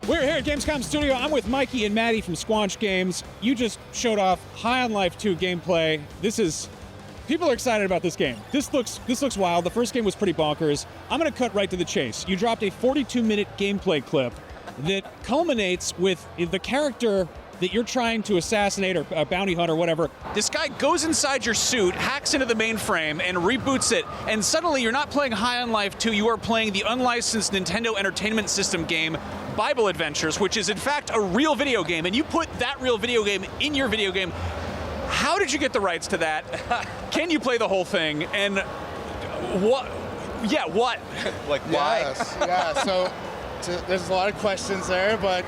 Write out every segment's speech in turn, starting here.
We're here at Gamescom Studio. I'm with Mikey and Matty from Squanch Games. You just showed off High on Life 2 gameplay. People are excited about this game. This looks wild. The first game was pretty bonkers. I'm gonna cut right to the chase. You dropped a 42-minute gameplay clip that culminates with the character that you're trying to assassinate, or a bounty hunter, whatever. This guy goes inside your suit, hacks into the mainframe, and reboots it, and suddenly you're not playing High on Life 2, you are playing the unlicensed Nintendo Entertainment System game, Bible Adventures, which is in fact a real video game, and you put that real video game in your video game. How did you get the rights to that? Can you play the whole thing? And what? Yeah, what? Like, why? Yes, yeah, so there's a lot of questions there, but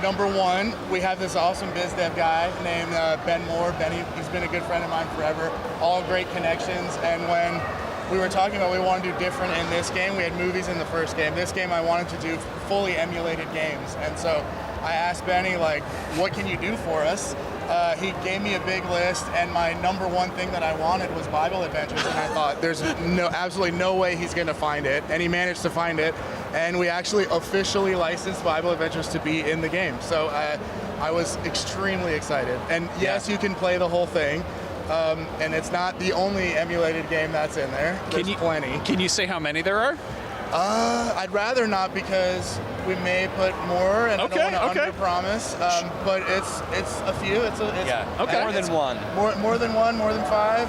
number one, we have this awesome biz dev guy named Ben Moore. Benny, he's been a good friend of mine forever. All great connections, and when we were talking about we want to do different in this game, we had movies in the first game. This game I wanted to do fully emulated games, and so I asked Benny, like, what can you do for us? He gave me a big list, and my number one thing that I wanted was Bible Adventures, and I thought there's absolutely no way he's going to find it, and he managed to find it, and we actually officially licensed Bible Adventures to be in the game. So I was extremely excited, and yes, you can play the whole thing, and it's not the only emulated game that's in there. There's plenty. Can you say how many there are? I'd rather not, because we may put more, and I don't want to under-promise. But it's a few. More than one. More than one. More than five.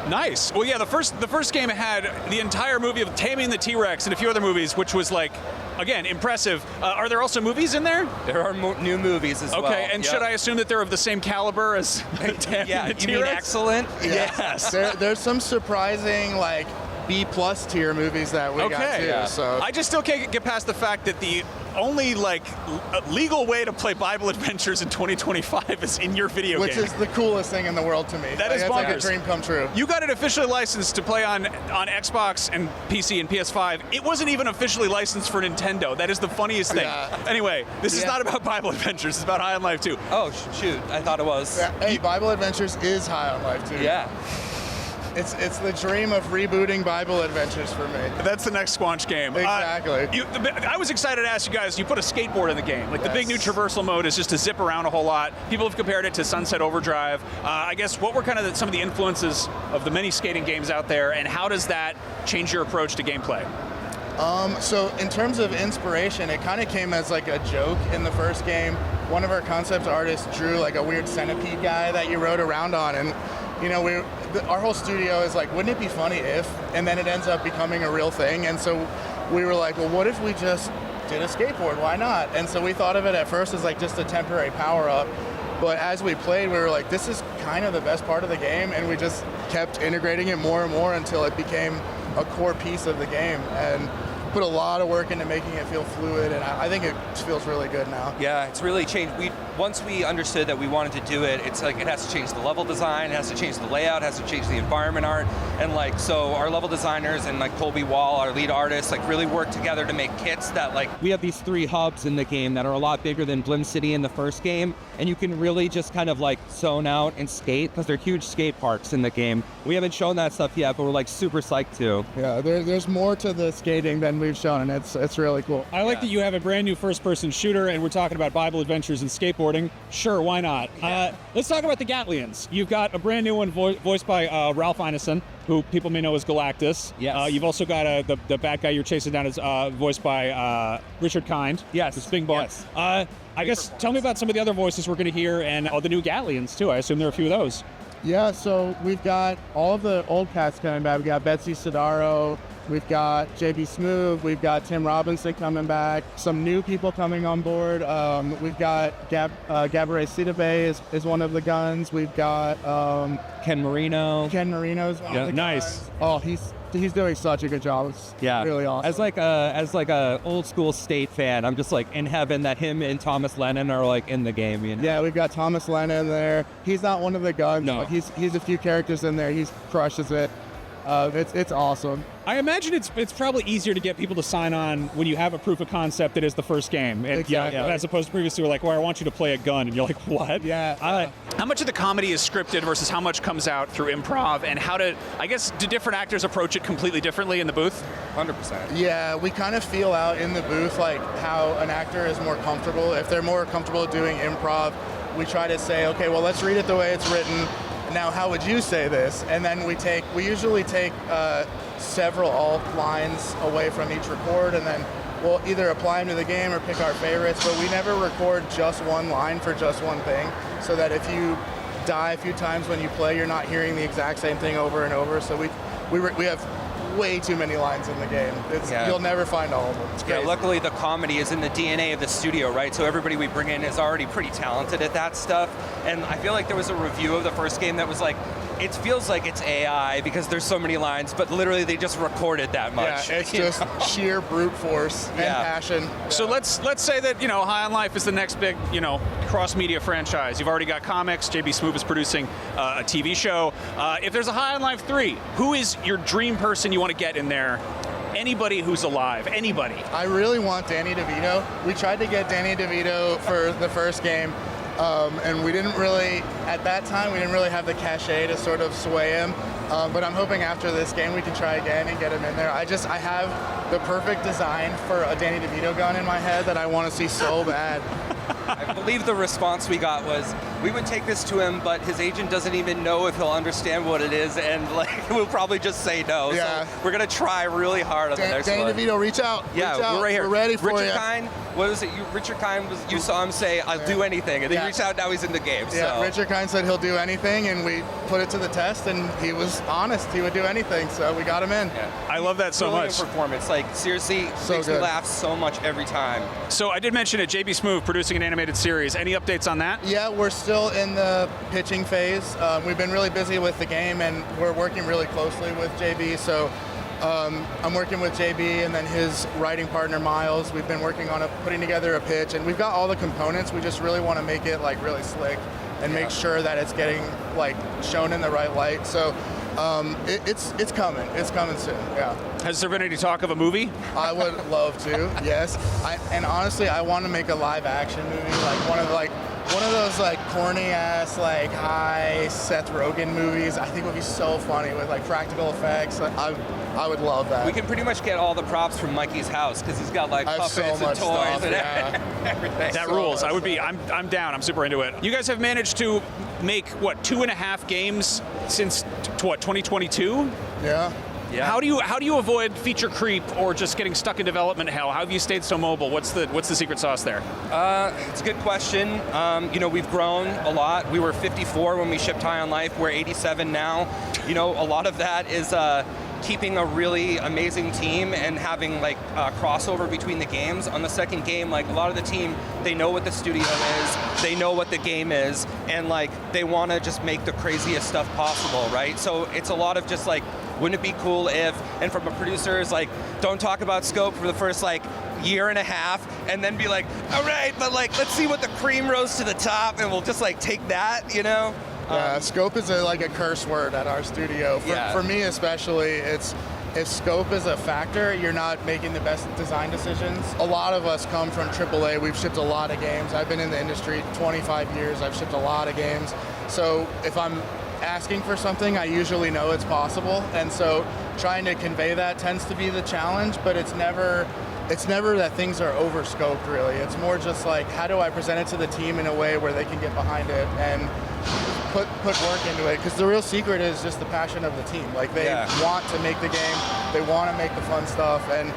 Nice. Well, yeah. The first game had the entire movie of Taming the T-Rex and a few other movies, which was like, again, impressive. Are there also movies in there? There are new movies as well. Okay. And should I assume that they're of the same caliber as Taming the T-Rex? You mean excellent? Yes. There's some surprising, like, B+ tier movies that we got too. Yeah. So I just still can't get past the fact that the only legal way to play Bible Adventures in 2025 is in your video which game. is the coolest thing in the world to me. That's like a bonkers. dream come true. You got it officially licensed to play on Xbox and PC and PS5. It wasn't even officially licensed for Nintendo. That is the funniest thing. Yeah. Anyway, this is not about Bible Adventures. It's about High on Life 2. Oh, shoot. I thought it was. Yeah. Hey, Bible Adventures is High on Life too. Yeah. It's the dream of rebooting Bible Adventures for me. That's the next Squanch game. Exactly. I was excited to ask you guys, you put a skateboard in the game. Like, the big new traversal mode is just to zip around a whole lot. People have compared it to Sunset Overdrive. I guess, what were kind of some of the influences of the many skating games out there, and how does that change your approach to gameplay? So in terms of inspiration, it kind of came as like a joke in the first game. One of our concept artists drew like a weird centipede guy that you rode around on, and our whole studio is like, wouldn't it be funny if? And then it ends up becoming a real thing, and so we were like, well, what if we just did a skateboard? Why not? And so we thought of it at first as like just a temporary power-up, but as we played, we were like, this is kind of the best part of the game, and we just kept integrating it more and more until it became a core piece of the game, and put a lot of work into making it feel fluid, and I think it feels really good now. Yeah, it's really changed. Once we understood that we wanted to do it, it's like it has to change the level design, it has to change the layout, it has to change the environment art, and like, so our level designers and like Colby Wall, our lead artist, like really work together to make kits that like... We have these 3 hubs in the game that are a lot bigger than Blim City in the first game, and you can really just kind of like zone out and skate, because they're huge skate parks in the game. We haven't shown that stuff yet, but we're like super psyched to. Yeah, there's more to the skating than we've shown, and it's really cool. I like that you have a brand new first-person shooter, and we're talking about Bible Adventures and skateboarding. Sure, why not? Let's talk about the Gatliens. You've got a brand new one voiced by Ralph Ineson, who people may know as Galactus. Yes. You've also got the bad guy you're chasing down is voiced by Richard Kind. Yes. The Sping Boy. Yes. I guess, tell me about some of the other voices we're going to hear, and the new Gatliens, too. I assume there are a few of those. Yeah, so we've got all of the old cast coming back. We got Betsy Sidaro, we've got JB Smoove, we've got Tim Robinson coming back, some new people coming on board. We've got Gabrielle Sidibe is one of the guns. We've got Ken Marino. Ken Marino's one of the nice. guns. Oh, he's doing such a good job. It's really awesome. As like a old school State fan, I'm just like in heaven that him and Thomas Lennon are like in the game. You know? Yeah, we've got Thomas Lennon there. He's not one of the guns. No. But he's a few characters in there. He crushes it. It's awesome. I imagine it's probably easier to get people to sign on when you have a proof of concept that is the first game. And, Exactly. as opposed to previously, we're like, well, I want you to play a gun. And you're like, what? Yeah. How much of the comedy is scripted versus how much comes out through improv, and do different actors approach it completely differently in the booth? 100%. Yeah, we kind of feel out in the booth like how an actor is more comfortable. If they're more comfortable doing improv, we try to say, okay, well, let's read it the way it's written. Now, how would you say this? And then we usually take several alt lines away from each record, and then we'll either apply them to the game or pick our favorites, but we never record just one line for just one thing, so that if you die a few times when you play, you're not hearing the exact same thing over and over. So we have way too many lines in the game. You'll never find all of them. It's crazy. Yeah, luckily the comedy is in the DNA of the studio, right? So everybody we bring in is already pretty talented at that stuff. And I feel like there was a review of the first game that was like, it feels like it's AI because there's so many lines, but literally they just recorded that much. Yeah, it's just sheer brute force and passion. So let's say that High on Life is the next big cross-media franchise. You've already got comics. JB Smoove is producing a TV show. If there's a High on Life 3, who is your dream person you want to get in there? Anybody who's alive. Anybody. I really want Danny DeVito. We tried to get Danny DeVito for the first game. And we didn't really, at that time, we didn't really have the cachet to sort of sway him. But I'm hoping after this game we can try again and get him in there. I have the perfect design for a Danny DeVito gun in my head that I want to see so bad. I believe the response we got was, we would take this to him, but his agent doesn't even know if he'll understand what it is, and we'll probably just say no. Yeah. So we're gonna try really hard on the next Danny one. DeVito, reach out. Yeah, reach out. we're right here. We're ready for Richard you. Kind, what is it? Richard Kind you saw him say, "I'll do anything," and then he reached out. Now he's in the game. Yeah, so. Richard Kind said he'll do anything, and we put it to the test, and he was honest. He would do anything, so we got him in. Yeah. I love that so Brilliant much. performance, like seriously, So makes me good. laugh so much every time. So I did mention it, JB Smoove producing an animated series. Any updates on that? Yeah, we're still in the pitching phase. We've been really busy with the game, and we're working really closely with JB. So I'm working with JB and then his writing partner Miles. We've been working on putting together a pitch, and we've got all the components. We just really want to make it like really slick and make sure that it's getting like shown in the right light. So it's coming. It's coming soon. Yeah. Has there been any talk of a movie? I would love to. Yes. And honestly, I want to make a live action movie, like one of those like corny ass like high Seth Rogen movies. I think would be so funny with like practical effects. I would love that. We can pretty much get all the props from Mikey's house because he's got like I have puppets so and much toys stuff, and yeah. everything. That So rules. much I'm down. I'm super into it. You guys have managed to make, 2.5 games since, 2022? Yeah. Yeah. How do you avoid feature creep or just getting stuck in development hell? How have you stayed so mobile? What's the secret sauce there? It's a good question. We've grown a lot. We were 54 when we shipped High on Life. We're 87 now. A lot of that is keeping a really amazing team and having like crossover between the games. On the second game, like a lot of the team, they know what the studio is, they know what the game is, and like they want to just make the craziest stuff possible, right? So it's a lot of just like, wouldn't it be cool if, and from a producer is like, don't talk about scope for the first like year and a half, and then be like, all right, but like, let's see what the cream rose to the top, and we'll just like take that, Yeah, scope is like a curse word at our studio. For me especially, if scope is a factor, you're not making the best design decisions. A lot of us come from AAA. We've shipped a lot of games. I've been in the industry 25 years. I've shipped a lot of games. So if I'm asking for something, I usually know it's possible. And so trying to convey that tends to be the challenge, but it's never that things are over scoped really. It's more just like, how do I present it to the team in a way where they can get behind it and put work into it? Because the real secret is just the passion of the team. Like they want to make the game, they want to make the fun stuff, and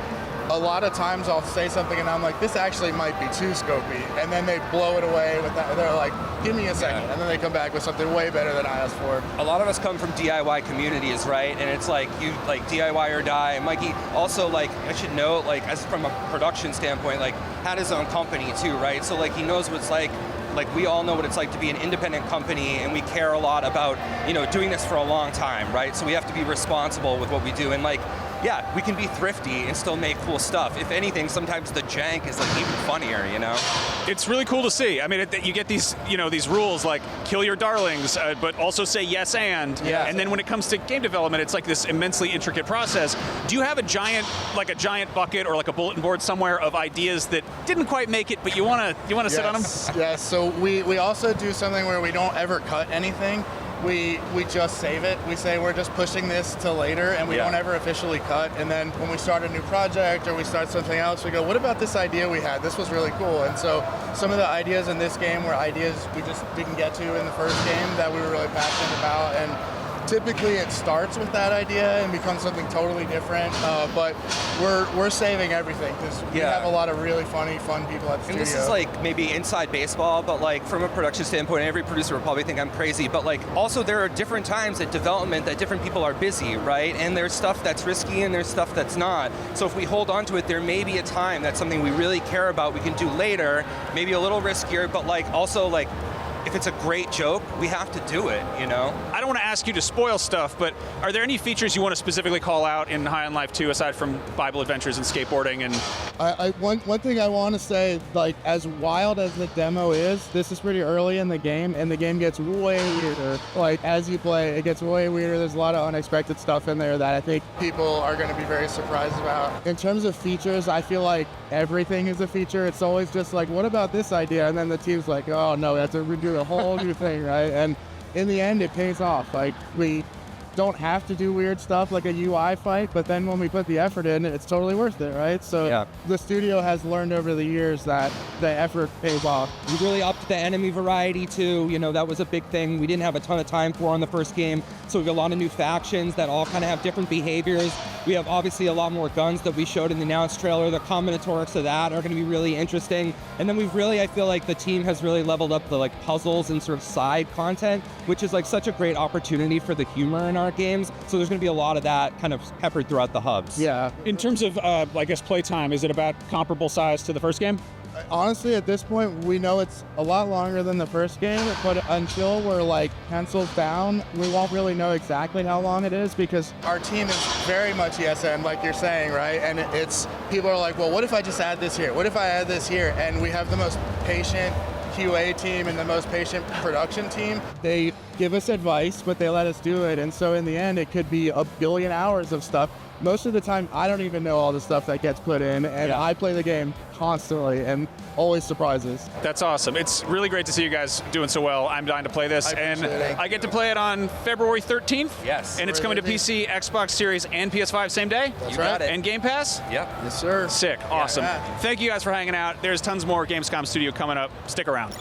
a lot of times I'll say something and I'm like, this actually might be too scopey, and then they blow it away with that. They're like, give me a second, and then they come back with something way better than I asked for. A lot of us come from DIY communities, right? And it's like, you like DIY or die. And Mikey also, like, I should note, like, as from a production standpoint, like, had his own company too, right? So like, he knows what it's like we all know what it's like to be an independent company, and we care a lot about, doing this for a long time, right? So we have to be responsible with what we do. And like, yeah, we can be thrifty and still make cool stuff. If anything, sometimes the jank is like even funnier, you know? It's really cool to see. I mean, you get these, these rules like kill your darlings, but also say yes and. Yeah. And then when it comes to game development, it's like this immensely intricate process. Do you have a giant bucket or like a bulletin board somewhere of ideas that didn't quite make it, but you want to sit on them? Yes. So we also do something where we don't ever cut anything. We just save it. We say we're just pushing this till later, and we don't ever officially cut. And then when we start a new project or we start something else, we go, what about this idea we had? This was really cool. And so some of the ideas in this game were ideas we just didn't get to in the first game that we were really passionate about. And typically it starts with that idea and becomes something totally different, but we're saving everything because we have a lot of really fun people at the studio. And this is like maybe inside baseball, but like from a production standpoint, every producer will probably think I'm crazy, but like also there are different times at development that different people are busy, right? And there's stuff that's risky and there's stuff that's not. So if we hold on to it, there may be a time that's something we really care about we can do later, maybe a little riskier, but like also like if it's a great joke, we have to do it, you know? I don't want to ask you to spoil stuff, but are there any features you want to specifically call out in High on Life 2 aside from Bible adventures and skateboarding? And one thing I want to say, like as wild as the demo is, this is pretty early in the game, and the game gets way weirder. Like as you play, it gets way weirder. There's a lot of unexpected stuff in there that I think people are going to be very surprised about. In terms of features, I feel like everything is a feature. It's always just like, what about this idea? And then the team's like, oh no, we have to redo a whole new thing, right? And in the end, it pays off. Like we don't have to do weird stuff like a UI fight, but then when we put the effort in, it's totally worth it, right? So the studio has learned over the years that the effort pays off. We really upped the enemy variety too. That was a big thing we didn't have a ton of time for on the first game. So we have a lot of new factions that all kind of have different behaviors. We have obviously a lot more guns that we showed in the announced trailer. The combinatorics of that are going to be really interesting. And then I feel like the team has really leveled up the like puzzles and sort of side content, which is like such a great opportunity for the humor in our games. So there's going to be a lot of that kind of peppered throughout the hubs. Yeah. In terms of, I guess, playtime, is it about comparable size to the first game? Honestly, at this point, we know it's a lot longer than the first game, but until we're like penciled down, we won't really know exactly how long it is because our team is very much ESN, like you're saying, right? And it's people are like, well, what if I just add this here? What if I add this here? And we have the most patient QA team and the most patient production team. They give us advice, but they let us do it. And so in the end, it could be a billion hours of stuff. Most of the time, I don't even know all the stuff that gets put in, and I play the game constantly and always surprises. That's awesome. It's really great to see you guys doing so well. I'm dying to play this, and I get to play it on February 13th. Yes. And it's coming to PC, Xbox Series, and PS5 same day? That's right. And Game Pass? Yep. Yes, sir. Sick. Awesome. Yeah. Thank you guys for hanging out. There's tons more Gamescom Studio coming up. Stick around.